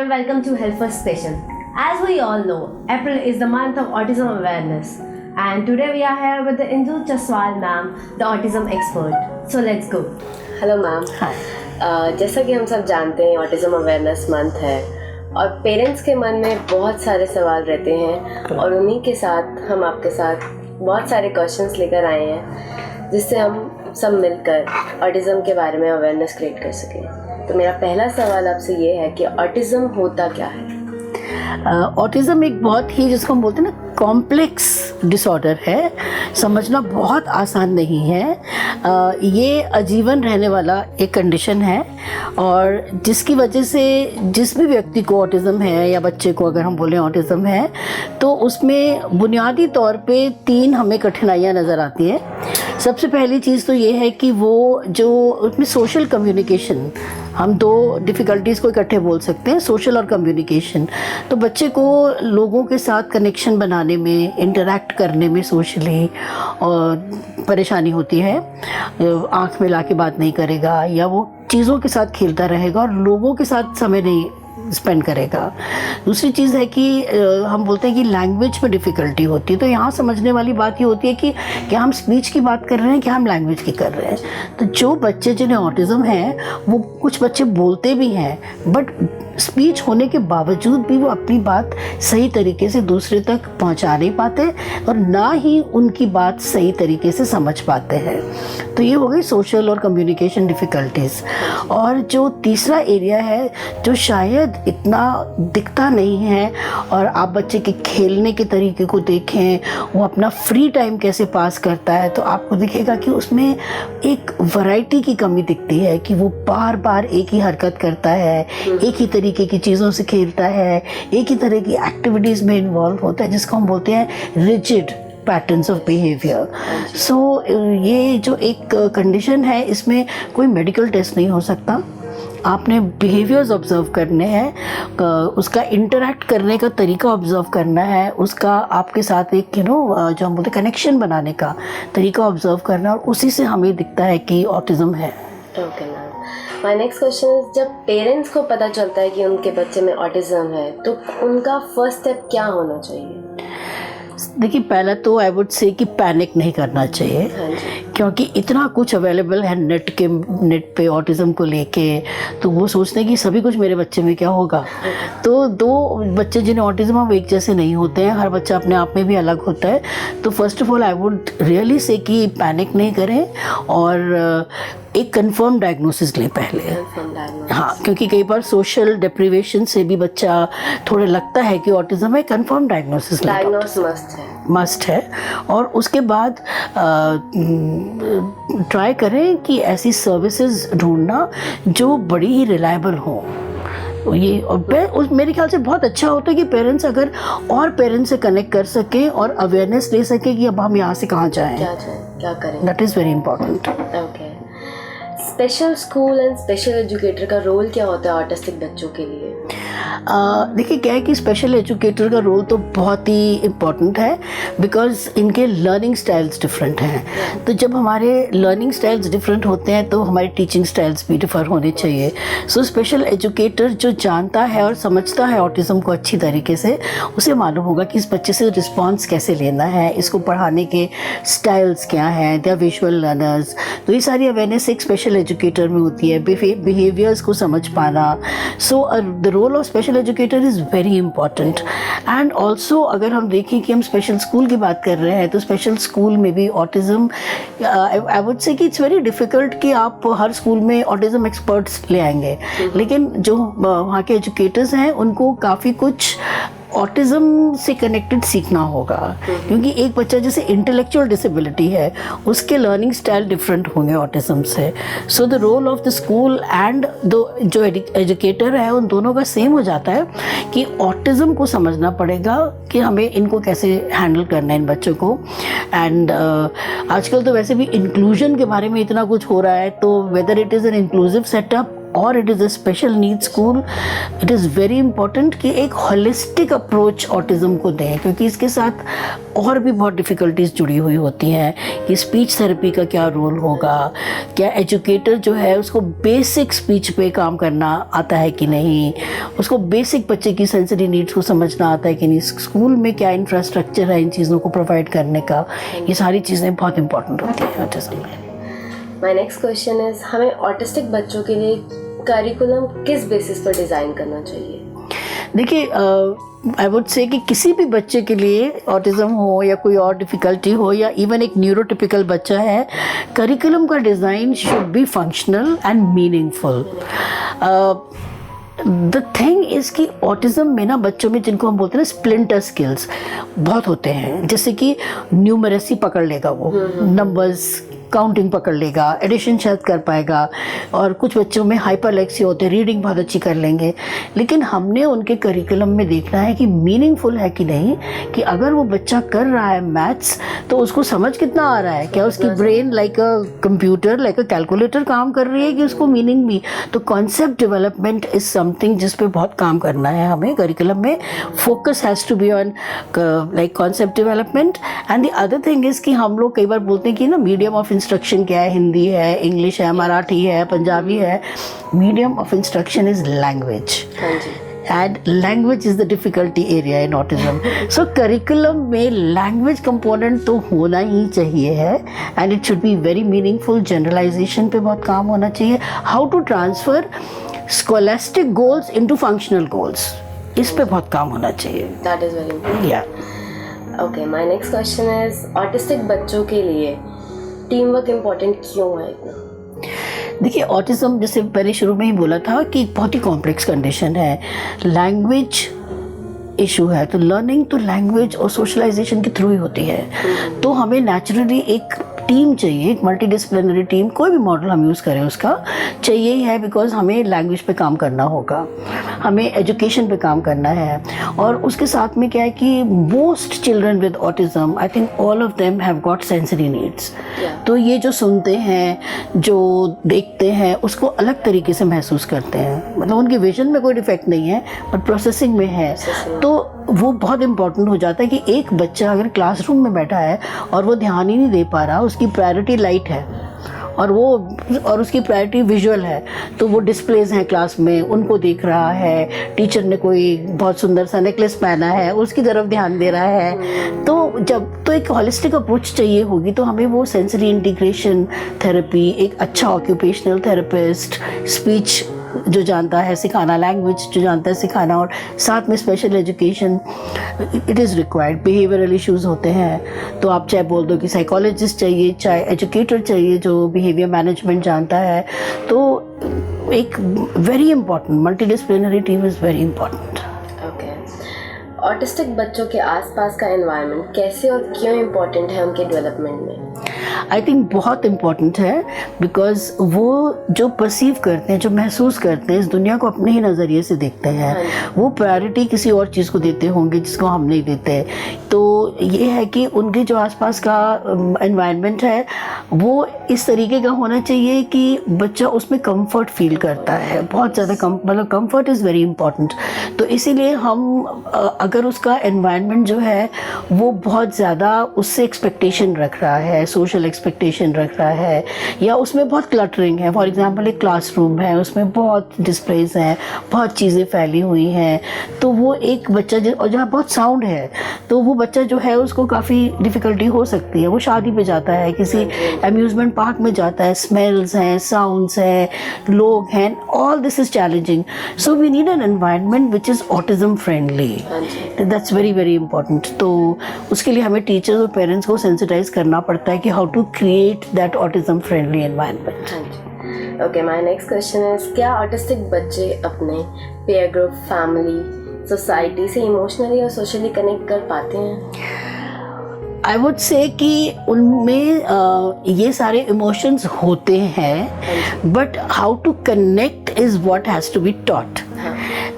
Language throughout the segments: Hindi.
and welcome to Health First Special. As we all know, April is the month of autism awareness, and today we are here with the Indu Chaswal ma'am, the autism expert. So let's go. Hello ma'am. जैसा कि हम सब जानते हैं ऑटिज्म अवेयरनेस मंथ है और पेरेंट्स के मन में बहुत सारे सवाल रहते हैं और उन्हीं के साथ हम आपके साथ बहुत सारे क्वेश्चंस लेकर आए हैं जिससे हम सब मिलकर ऑटिज्म के बारे में अवेयरनेस क्रिएट कर सकें। तो मेरा पहला सवाल आपसे ये है कि ऑटिज्म होता क्या है? ऑटिज्म एक बहुत ही जिसको हम बोलते हैं ना कॉम्प्लेक्स डिसऑर्डर है, समझना बहुत आसान नहीं है। ये आजीवन रहने वाला एक कंडीशन है और जिसकी वजह से जिस भी व्यक्ति को ऑटिज्म है या बच्चे को अगर हम बोलें ऑटिज्म है तो उसमें बुनियादी तौर पे 3 हमें कठिनाइयाँ नज़र आती हैं। सबसे पहली चीज़ तो ये है कि वो जो उसमें सोशल कम्युनिकेशन, हम 2 डिफ़िकल्टीज़ को इकट्ठे बोल सकते हैं, सोशल और कम्युनिकेशन। तो बच्चे को लोगों के साथ कनेक्शन बनाने में, इंटरैक्ट करने में सोशली और परेशानी होती है। आँख मिला के बात नहीं करेगा या वो चीज़ों के साथ खेलता रहेगा और लोगों के साथ समय नहीं स्पेंड करेगा। दूसरी चीज़ है कि हम बोलते हैं कि लैंग्वेज में डिफ़िकल्टी होती है। तो यहाँ समझने वाली बात ये होती है कि क्या हम स्पीच की बात कर रहे हैं, क्या हम लैंग्वेज की कर रहे हैं। तो जो बच्चे जिन्हें ऑटिज़म है वो कुछ बच्चे बोलते भी हैं बट स्पीच होने के बावजूद भी वो अपनी बात सही तरीके से दूसरे तक पहुंचा नहीं पाते और ना ही उनकी बात सही तरीके से समझ पाते हैं। तो ये हो गई सोशल और कम्युनिकेशन डिफ़िकल्टीज़। और जो तीसरा एरिया है जो शायद इतना दिखता नहीं है और आप बच्चे के खेलने के तरीके को देखें, वो अपना फ्री टाइम कैसे पास करता है, तो आपको दिखेगा कि उसमें एक वैरायटी की कमी दिखती है कि वो बार बार एक ही हरकत करता है, एक ही तरीके की चीज़ों से खेलता है, एक ही तरह की एक्टिविटीज़ में इन्वॉल्व होता है जिसको हम बोलते हैं रिजिड पैटर्न्स ऑफ बिहेवियर। सो ये जो एक कंडीशन है इसमें कोई मेडिकल टेस्ट नहीं हो सकता। आपने बिहेवियर्स ऑब्ज़र्व करने हैं, उसका इंटरैक्ट करने का तरीका ऑब्ज़र्व करना है, उसका आपके साथ एक जो हम बोलते हैं कनेक्शन बनाने का तरीका ऑब्ज़र्व करना, और उसी से हमें दिखता है कि ऑटिज़म है। Okay ma'am, my next question is, जब पेरेंट्स को पता चलता है कि उनके बच्चे में ऑटिज्म है तो उनका फर्स्ट स्टेप क्या होना चाहिए? देखिए, पहला तो आई वुड से कि पैनिक नहीं करना चाहिए क्योंकि इतना कुछ अवेलेबल है नेट पे ऑटिज़म को लेके, तो वो सोचते हैं कि सभी कुछ मेरे बच्चे में क्या होगा। तो 2 बच्चे जिन्हें ऑटिज़म वो एक जैसे नहीं होते हैं, हर बच्चा अपने आप में भी अलग होता है। तो first of all I would really say कि पैनिक नहीं करें और एक कंफर्म डायग्नोसिस लें पहले। हाँ, क्योंकि कई बार सोशल डिप्रिवेशन से भी बच्चा थोड़े लगता है कि ऑटिज़म है, कंफर्म डायग्नोसिस मस्ट है। और उसके बाद ट्राई करें कि ऐसी सर्विसेज ढूंढना जो बड़ी ही रिलायबल हो। ये और मेरे ख्याल से बहुत अच्छा होता है कि पेरेंट्स अगर और पेरेंट्स से कनेक्ट कर सकें और अवेयरनेस ले सकें कि अब हम यहाँ से कहाँ जाएं, क्या करें। That is very important. Okay, special school and special educator का रोल क्या होता है ऑटिस्टिक बच्चों के लिए? देखिए, क्या है कि स्पेशल एजुकेटर का रोल तो बहुत ही इम्पॉर्टेंट है बिकॉज इनके लर्निंग स्टाइल्स डिफरेंट हैं। तो जब हमारे लर्निंग स्टाइल्स डिफरेंट होते हैं तो हमारी टीचिंग स्टाइल्स भी डिफर होने चाहिए। सो स्पेशल एजुकेटर जो जानता है और समझता है ऑटिज़म को अच्छी तरीके से, उसे मालूम होगा कि इस बच्चे से रिस्पॉन्स कैसे लेना है, इसको पढ़ाने के स्टाइल्स क्या हैं, दे आर विजुअल लर्नर्स। तो ये सारी अवेयरनेस एक स्पेशल एजुकेटर में होती है, बिहेवियर्स को समझ पाना। So the role of special educator is very important. And also अगर हम देखें कि हम स्पेशल स्कूल की बात कर रहे हैं तो स्पेशल स्कूल में भी ऑटिज़म, आई वुड से कि इट्स वेरी डिफ़िकल्ट कि आप हर स्कूल में ऑटिज़म एक्सपर्ट्स ले आएंगे, लेकिन जो वहाँ के एजुकेटर्स हैं उनको काफ़ी कुछ ऑटिज़म से कनेक्टेड सीखना होगा क्योंकि एक बच्चा जैसे इंटेलेक्चुअल डिसेबिलिटी है, उसके लर्निंग स्टाइल डिफरेंट होंगे ऑटिज़म से। So the role of the school and जो एजुकेटर है उन दोनों का सेम हो जाता है कि ऑटिज़म को समझना पड़ेगा कि हमें इनको कैसे हैंडल करना है इन बच्चों को। एंड आजकल तो वैसे भी इंक्लूजन के बारे में इतना कुछ हो रहा है, तो whether it is an inclusive setup or it is a special need school, it is very important कि एक होलिस्टिक अप्रोच ऑटिज़म को दें, क्योंकि इसके साथ और भी बहुत डिफ़िकल्टीज जुड़ी हुई होती हैं कि स्पीच थेरेपी का क्या रोल होगा, क्या एजुकेटर जो है उसको बेसिक स्पीच पे काम करना आता है कि नहीं, उसको बेसिक बच्चे की सेंसरी नीड्स को समझना आता है कि नहीं, स्कूल में क्या इंफ्रास्ट्रक्चर है इन चीज़ों को प्रोवाइड करने का, ये सारी चीज़ें बहुत इंपॉर्टेंट होती हैं ऑटिज़म में। माय नेक्स्ट क्वेश्चन इज, हमें ऑटिस्टिक बच्चों के लिए करिकुलम किस बेसिस पर डिज़ाइन करना चाहिए? देखिए, आई वुड से कि किसी भी बच्चे के लिए ऑटिज़म हो या कोई और डिफ़िकल्टी हो या इवन एक न्यूरोटिपिकल बच्चा है, करिकुलम का design should be functional and meaningful. The thing is कि ऑटिज़म में ना बच्चों में, जिनको हम बोलते हैं ना स्प्लिंटर स्किल्स, बहुत होते हैं। जैसे कि न्यूमरेसी पकड़ लेगा, वो नंबर्स काउंटिंग पकड़ लेगा, एडिशन शायद कर पाएगा, और कुछ बच्चों में हाइपरलेक्सिया होते हैं, रीडिंग बहुत अच्छी कर लेंगे। लेकिन हमने उनके करिकुलम में देखना है कि मीनिंगफुल है कि नहीं, कि अगर वो बच्चा कर रहा है मैथ्स तो उसको समझ कितना आ रहा है, क्या उसकी brain like a computer, like a calculator काम कर रही है, कि उसको मीनिंग भी। तो कॉन्सेप्ट डेवलपमेंट इज़ समथिंग जिस पे बहुत काम करना है हमें करिकुलम में। Focus has to be on like concept development. And the other thing is कि हम लोग कई बार बोलते हैं कि ना मीडियम ऑफ इंस्ट्रक्शन क्या है, हिंदी है, इंग्लिश है, मराठी है, पंजाबी है। Medium of instruction is language, and language is the difficulty area in autism. So curriculum में language component तो होना ही चाहिए है, and it should be very meaningful. Generalization पे बहुत काम होना चाहिए. How to transfer scholastic goals into functional goals, इस पे बहुत काम होना चाहिए. That is very important. Yeah. Okay, my next question is, autistic बच्चों के लिए टीम वर्क इम्पोर्टेंट क्यों है इतना? देखिए, ऑटिज़म जैसे पहले शुरू में ही बोला था कि एक बहुत ही कॉम्प्लेक्स कंडीशन है, लैंग्वेज इशू है, तो लर्निंग तो लैंग्वेज और सोशलाइजेशन के थ्रू ही होती है। तो हमें नेचुरली एक टीम चाहिए, एक मल्टीडिसिप्लिनरी टीम, कोई भी मॉडल हम यूज़ करें उसका चाहिए ही है, बिकॉज हमें लैंग्वेज पे काम करना होगा, हमें एजुकेशन पे काम करना है। और उसके साथ में क्या है कि most children with autism, I think all of them have got sensory needs. तो ये जो सुनते हैं, जो देखते हैं, उसको अलग तरीके से महसूस करते हैं। मतलब उनके विजन में कोई डिफेक्ट नहीं है, बट प्रोसेसिंग में है। तो वो बहुत इंपॉर्टेंट हो जाता है कि एक बच्चा अगर क्लासरूम में बैठा है और वो ध्यान ही नहीं दे पा रहा, उसकी प्रायोरिटी लाइट है और उसकी प्रायोरिटी विजुअल है, तो वो डिस्प्लेज हैं क्लास में, उनको देख रहा है, टीचर ने कोई बहुत सुंदर सा नेकलेस पहना है, उसकी तरफ ध्यान दे रहा है। तो जब तो एक हॉलिस्टिक अप्रोच चाहिए होगी, तो हमें वो सेंसरी इंटीग्रेशन थेरेपी, एक अच्छा ऑक्यूपेशनल थेरेपिस्ट, स्पीच जो जानता है सिखाना, लैंग्वेज जो जानता है सिखाना, और साथ में special education it is required. Behavioural issues होते हैं, तो आप चाहे बोल दो कि साइकोलॉजिस्ट चाहिए, चाहे एजुकेटर चाहिए जो बिहेवियर मैनेजमेंट जानता है। तो एक very important multidisciplinary team is very important. Okay, autistic बच्चों के आसपास का एनवायरनमेंट कैसे और क्यों इम्पोर्टेंट है उनके डेवलपमेंट में? आई थिंक बहुत इम्पॉर्टेंट है, बिकॉज वो जो परसीव करते हैं, जो महसूस करते हैं, इस दुनिया को अपने ही नज़रिए से देखते हैं। वो प्रायोरिटी किसी और चीज़ को देते होंगे जिसको हम नहीं देते। तो ये है कि उनके जो आसपास का एनवायरनमेंट है वो इस तरीके का होना चाहिए कि बच्चा उसमें कंफर्ट फील करता है। बहुत ज़्यादा मतलब कंफर्ट इज़ वेरी इंपॉर्टेंट। तो इसीलिए हम अगर उसका एनवायरनमेंट जो है वो बहुत ज़्यादा उससे एक्सपेक्टेशन रख रहा है, सोशल एक्सपेक्टेशन रख रहा है, या उसमें बहुत क्लटरिंग है, फॉर एग्जांपल एक क्लासरूम है, उसमें बहुत डिस्प्लेज हैं, बहुत चीज़ें फैली हुई हैं, तो वो एक बच्चा और जहाँ बहुत साउंड है, तो वो बच्चा जो है उसको काफ़ी डिफ़िकल्टी हो सकती है। वो शादी पे जाता है, किसी अम्यूज़मेंट पार्क में जाता है, स्मेल्स हैं, साउंड्स हैं, लोग हैं, all this is challenging. So we need an environment which is autism friendly. That's very very important. तो उसके लिए हमें टीचर्स और पेरेंट्स को सेंसिटाइज करना पड़ता है कि how to create that autism friendly environment. Okay, my next question है, क्या ऑटिस्टिक बच्चे अपने पीयर ग्रुप, फैमिली, सोसाइटी से इमोशनली और सोशली कनेक्ट कर पाते हैं? आई वुड से कि उनमें ये सारे इमोशंस होते हैं, but how to connect is what has to be taught.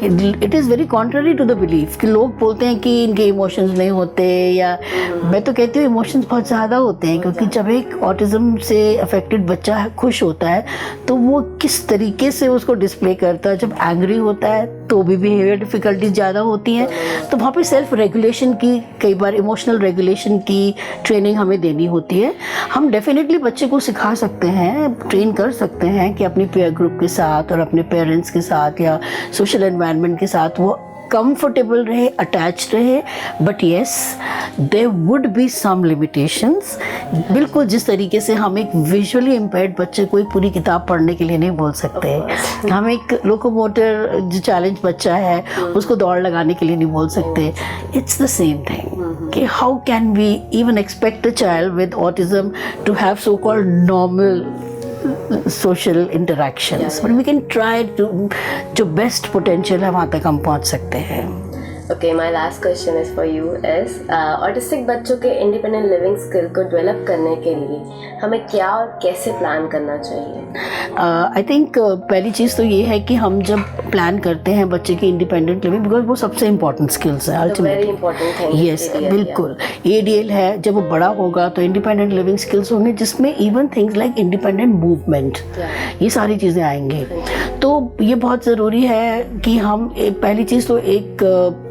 It is very contrary to the belief कि लोग बोलते हैं कि इनके इमोशंस नहीं होते, या मैं तो कहती हूँ इमोशंस बहुत ज़्यादा होते हैं, क्योंकि जब एक ऑटिज़म से अफेक्टेड बच्चा खुश होता है तो वो किस तरीके से उसको डिस्प्ले करता है, जब एंग्री होता है तो भी बिहेवियर डिफ़िकल्टीज ज़्यादा होती हैं, तो वहाँ पे सेल्फ रेगुलेशन की, कई बार इमोशनल रेगुलेशन की ट्रेनिंग हमें देनी होती है। हम डेफिनेटली बच्चे को सिखा सकते हैं, ट्रेन कर सकते हैं कि अपने पीयर ग्रुप के साथ और अपने पेरेंट्स के साथ या सोशल एनवायरनमेंट के साथ वो कंफर्टेबल रहे, अटैच रहे, but yes there would be some limitations. बिल्कुल जिस तरीके से हम एक विजुअली इम्पेयर्ड बच्चे को एक पूरी किताब पढ़ने के लिए नहीं बोल सकते, हम एक लोकोमोटर जो चैलेंज बच्चा है उसको दौड़ लगाने के लिए नहीं बोल सकते। इट्स द सेम थिंग कि how can we even expect a child with autism to have so called normal social interactions, but we can try to जो best potential है वहाँ तक हम पहुँच सकते हैं। Okay, my last question is for you is autistic बच्चों के इंडिपेंडेंट लिविंग स्किल को डेवलप करने के लिए हमें क्या और कैसे प्लान करना चाहिए? आई थिंक पहली चीज़ तो ये है कि हम जब प्लान करते हैं बच्चे की इंडिपेंडेंट लिविंग, बिकॉज वो सबसे इम्पॉर्टेंट स्किल्स है वेरी इंपॉर्टेंट थिंग। यस बिल्कुल, ADL है, जब वो बड़ा होगा तो इंडिपेंडेंट लिविंग स्किल्स होंगे जिसमें even things like independent movement, ये सारी चीज़ें आएंगी। तो ये बहुत ज़रूरी है कि हम पहली चीज़ तो एक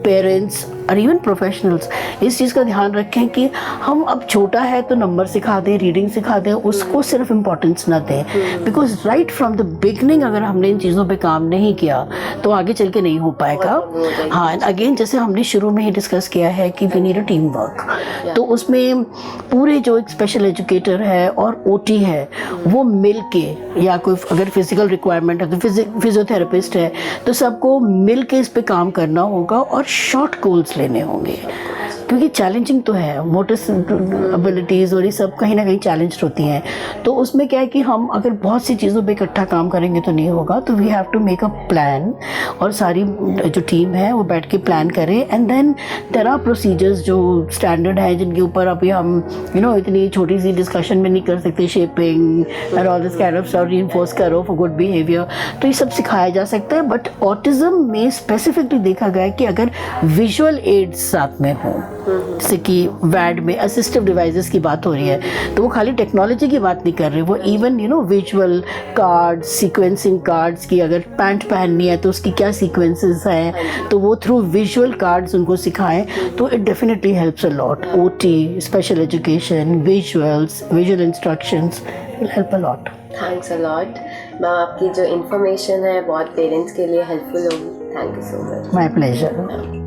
पेरेंट्स और इवन प्रोफेशनल्स इस चीज़ का ध्यान रखें कि हम अब छोटा है तो नंबर सिखा दें, रीडिंग सिखा दें, उसको सिर्फ इम्पोर्टेंस ना दें, because right from the beginning अगर हमने इन चीज़ों पे काम नहीं किया तो आगे चल के नहीं हो पाएगा। हाँ, एंड अगेन जैसे हमने शुरू में ही डिस्कस किया है कि we need a team work, तो उसमें पूरे जो एक स्पेशल एजुकेटर है और OT है वो मिल के, या कोई अगर फिजिकल रिक्वायरमेंट है तो फिजियोथेरेपिस्ट है, तो सबको मिल के इस पे काम करना होगा और शॉर्ट गोल्स लेने होंगे, क्योंकि चैलेंजिंग तो है, मोटर एबिलिटीज़ और ये सब कहीं ना कहीं चैलेंज होती हैं। तो उसमें क्या है कि हम अगर बहुत सी चीज़ों पे इकट्ठा काम करेंगे तो नहीं होगा, तो we have to make a plan, और सारी जो टीम है वो बैठ के प्लान करें, and then there are procedures जो स्टैंडर्ड है जिनके ऊपर अभी हम इतनी छोटी सी डिस्कशन में नहीं कर सकते, shaping and all this kind of stuff, reinforce करो फॉर गुड बिहेवियर, तो ये सब सिखाया जा सकता है। बट ऑटिज्म में स्पेसिफिकली देखा गया है कि अगर विजुअल एड्स साथ में हों, जैसे कि वैड में असिस्टिव डिवाइसेस की बात हो रही है, तो वो खाली टेक्नोलॉजी की बात नहीं कर रहे, वो even visual cards, sequencing cards की, अगर पैंट पहननी है तो उसकी क्या सीक्वेंसेस हैं, तो वो थ्रू विजुअल कार्ड्स उनको सिखाएं, तो it definitely helps a lot. OT, special education, visual instructions will help a lot. Thanks a lot ma'am, आपकी जो इन्फॉर्मेशन है बहुत पेरेंट्स के लिए हेल्पफुल होगी। Thank you so much. My pleasure.